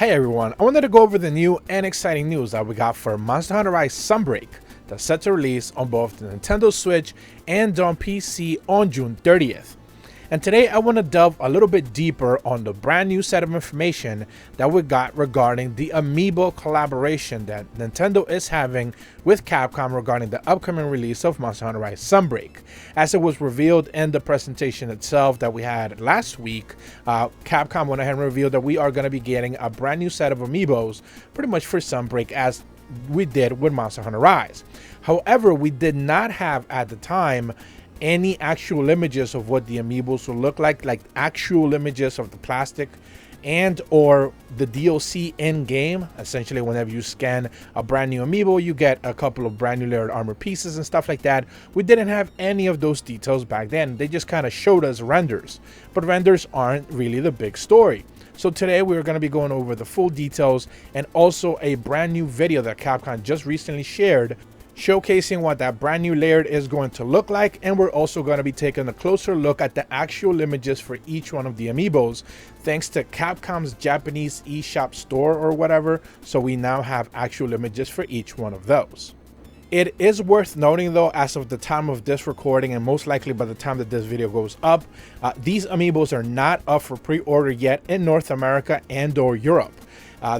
Hey everyone, I wanted to go over the new and exciting news that we got for Monster Hunter Rise Sunbreak that's set to release on both the Nintendo Switch and on PC on June 30th. And today I want to delve a little bit deeper on the brand new set of information that we got regarding the Amiibo collaboration that Nintendo is having with Capcom regarding the upcoming release of Monster Hunter Rise Sunbreak. As it was revealed in the presentation itself that we had last week, Capcom went ahead and revealed that we are going to be getting a brand new set of Amiibos pretty much for Sunbreak as we did with Monster Hunter Rise. However, we did not have at the time any actual images of what the amiibos will look like actual images of the plastic and or the DLC in game. Essentially, whenever you scan a brand new amiibo, you get a couple of brand new layered armor pieces and stuff like that. We didn't have any of those details back then. They just kind of showed us renders, but renders aren't really the big story. So today we're going to be going over the full details and also a brand new video that Capcom just recently shared showcasing what that brand new layered is going to look like, and we're also going to be taking a closer look at the actual images for each one of the amiibos thanks to Capcom's Japanese eShop store or whatever, so we now have actual images for each one of those. It is worth noting though, as of the time of this recording and most likely by the time that this video goes up, these amiibos are not up for pre-order yet in North America and or Europe.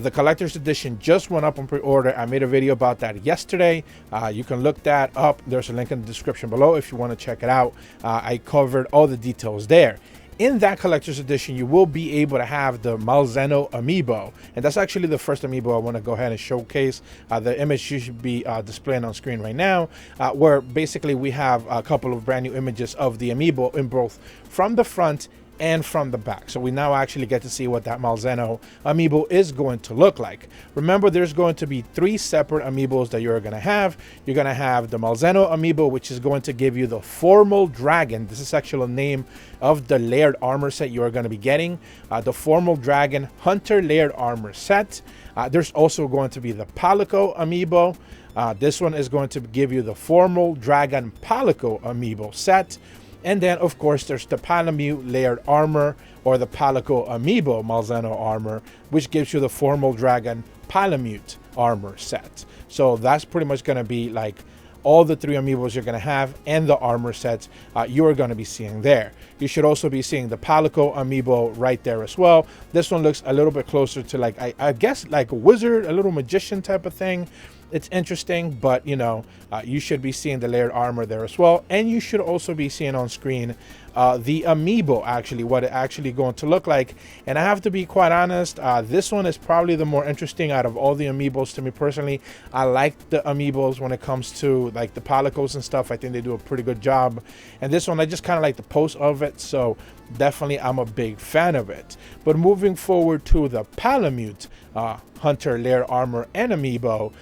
The collector's edition just went up on pre-order. I made a video about that yesterday. You can look that up. There's a link in the description below if you want to check it out. I covered all the details there. In that collector's edition, you will be able to have the Malzeno amiibo, and that's actually the first amiibo I want to go ahead and showcase. The image you should be displaying on screen right now, where basically we have a couple of brand new images of the amiibo in both from the front and from the back. So we now actually get to see what that Malzeno amiibo is going to look like. Remember, there's going to be three separate amiibos that you're going to have. You're going to have the Malzeno amiibo, which is going to give you the formal dragon. This is actually the name of the layered armor set you are going to be getting. The formal dragon Hunter layered armor set. There's also going to be the Palico amiibo. This one is going to give you the formal dragon Palico amiibo set. And then, of course, there's the Palamute layered armor, or the Palico amiibo Malzeno armor, which gives you the formal dragon Palamute armor set. So that's pretty much going to be like all the three amiibos you're going to have and the armor sets you're going to be seeing there. You should also be seeing the Palico amiibo right there as well. This one looks a little bit closer to like, I guess like a wizard, a little magician type of thing. It's interesting, but you know, you should be seeing the layered armor there as well. And you should also be seeing on screen the amiibo, actually, what it actually going to look like. And I have to be quite honest, this one is probably the more interesting out of all the amiibos to me personally. I like the amiibos when it comes to like the Palicos and stuff. I think they do a pretty good job. And this one, I just kind of like the pose of it. So definitely I'm a big fan of it. But moving forward to the Palamute Hunter layered armor and amiibo,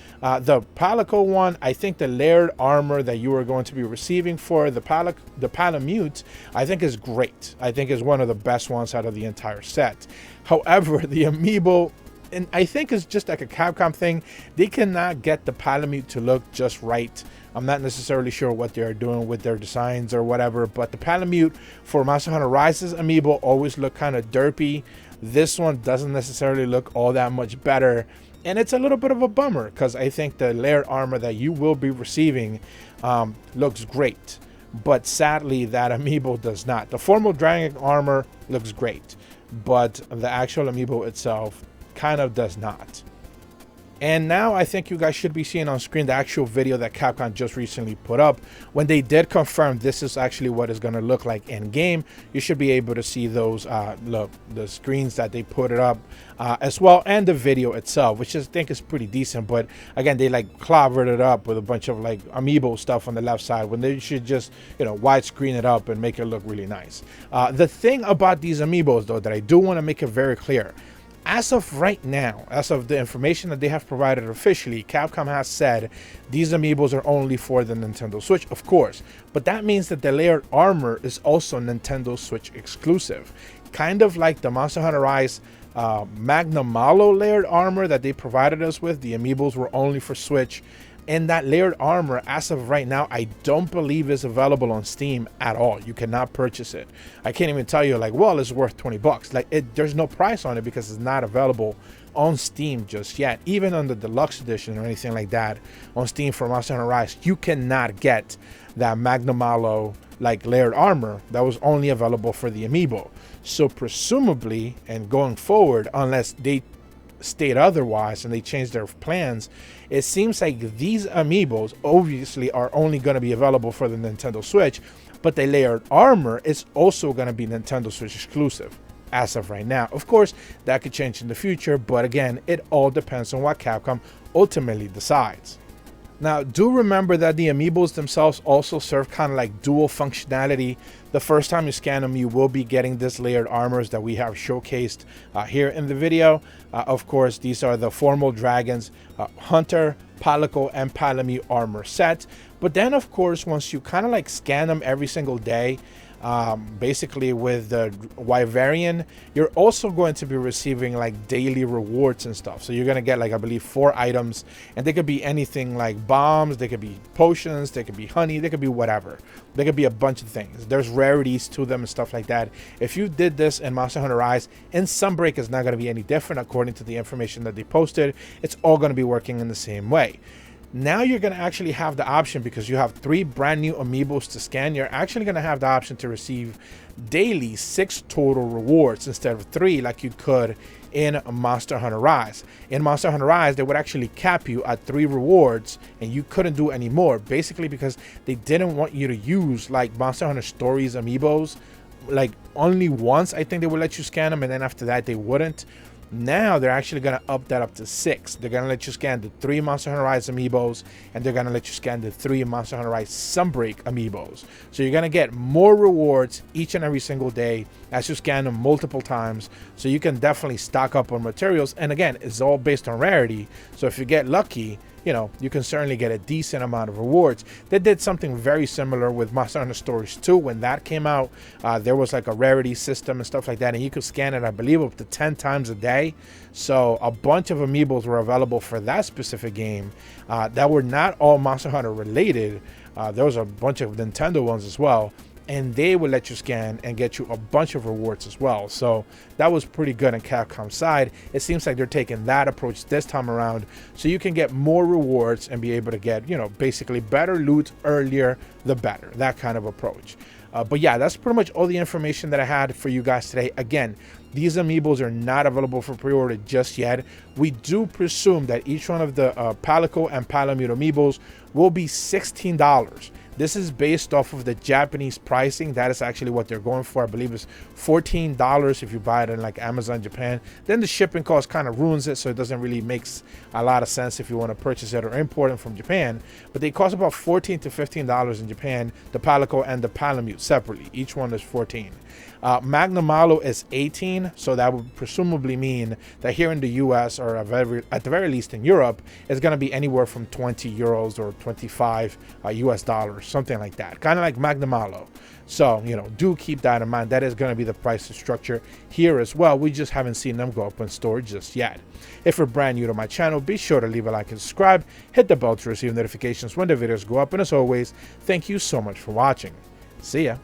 the Palico one, I think the layered armor that you are going to be receiving for the Palamute, I think is great. I think is one of the best ones out of the entire set. However, the amiibo, and I think it's just like a Capcom thing, they cannot get the Palamute to look just right. I'm not necessarily sure what they're doing with their designs or whatever, but the Palamute for Monster Hunter Rise's amiibo always look kind of derpy. This one doesn't necessarily look all that much better, and it's a little bit of a bummer because I think the layered armor that you will be receiving looks great, but sadly that amiibo does not. The formal dragon armor looks great, but the actual amiibo itself kind of does not. And now I think you guys should be seeing on screen the actual video that Capcom just recently put up. When they did confirm this is actually what it's going to look like in game, you should be able to see those, look, the screens that they put it up as well, and the video itself, which I think is pretty decent. But again, they like clobbered it up with a bunch of like amiibo stuff on the left side when they should just, you know, widescreen it up and make it look really nice. The thing about these amiibos though that I do want to make it very clear, as of right now, as of the information that they have provided officially, Capcom has said these amiibos are only for the Nintendo Switch, of course, but that means that the layered armor is also Nintendo Switch exclusive, kind of like the Monster Hunter Rise Magna Malo layered armor that they provided us with. The amiibos were only for Switch, And that layered armor, as of right now, I don't believe is available on Steam at all. You cannot purchase it. I can't even tell you like, well, it's worth 20 bucks. Like there's no price on it because it's not available on Steam just yet. Even on the deluxe edition or anything like that on Steam for Monster Hunter Rise, you cannot get that Magna Malo like layered armor that was only available for the amiibo. So presumably, and going forward, unless they state otherwise and they change their plans, it seems like these amiibos obviously are only going to be available for the Nintendo Switch, but the layered armor is also going to be Nintendo Switch exclusive as of right now. Of course, that could change in the future, but again, it all depends on what Capcom ultimately decides. Now, do remember that the amiibos themselves also serve kind of like dual functionality. The first time you scan them, you will be getting this layered armors that we have showcased here in the video. Of course, these are the formal dragons, Hunter, Palico, and Palamute armor set. But then, of course, once you kind of like scan them every single day, basically with the Wyverian, you're also going to be receiving like daily rewards and stuff. So you're going to get like, I believe, 4 items, and they could be anything like bombs, they could be potions, they could be honey, they could be whatever. They could be a bunch of things. There's rarities to them and stuff like that. If you did this in Monster Hunter Rise, in Sunbreak is not going to be any different according to the information that they posted. It's all going to be working in the same way. Now you're going to actually have the option, because you have 3 brand new amiibos to scan, you're actually going to have the option to receive daily 6 total rewards instead of 3 like you could in Monster Hunter Rise. In Monster Hunter Rise, they would actually cap you at 3 rewards and you couldn't do any more, basically because they didn't want you to use like Monster Hunter Stories amiibos. Like only once I think they would let you scan them, and then after that they wouldn't. Now they're actually going to up that up to 6. They're going to let you scan the 3 Monster Hunter Rise amiibos, and they're going to let you scan the 3 Monster Hunter Rise Sunbreak amiibos. So you're going to get more rewards each and every single day as you scan them multiple times. So you can definitely stock up on materials. And again, it's all based on rarity. So if you get lucky, you know, you can certainly get a decent amount of rewards. They did something very similar with Monster Hunter Stories 2 when that came out. There was like a rarity system and stuff like that, and you could scan it, I believe, up to 10 times a day. So a bunch of amiibos were available for that specific game that were not all Monster Hunter related. There was a bunch of Nintendo ones as well, and they would let you scan and get you a bunch of rewards as well. So that was pretty good on Capcom's side. It seems like they're taking that approach this time around, so you can get more rewards and be able to get, you know, basically better loot earlier the better, that kind of approach. But yeah, that's pretty much all the information that I had for you guys today. Again, these amiibos are not available for pre-order just yet. We do presume that each one of the Palico and Palamute amiibos will be $16. This is based off of the Japanese pricing. That is actually what they're going for. I believe it's $14 if you buy it in like Amazon Japan. Then the shipping cost kind of ruins it, so it doesn't really make a lot of sense if you want to purchase it or import it from Japan. But they cost about $14 to $15 in Japan, the Palico and the Palamute separately. Each one is $14. Magna Malo is $18, so that would presumably mean that here in the US, or at the very least in Europe, it's going to be anywhere from 20 euros or 25 US dollars, something like that, kind of like Magna Malo. So, you know, do keep that in mind. That is going to be the price structure here as well. We just haven't seen them go up in store just yet. If you're brand new to my channel, be sure to leave a like and subscribe, hit the bell to receive notifications when the videos go up, and as always, thank you so much for watching. See ya.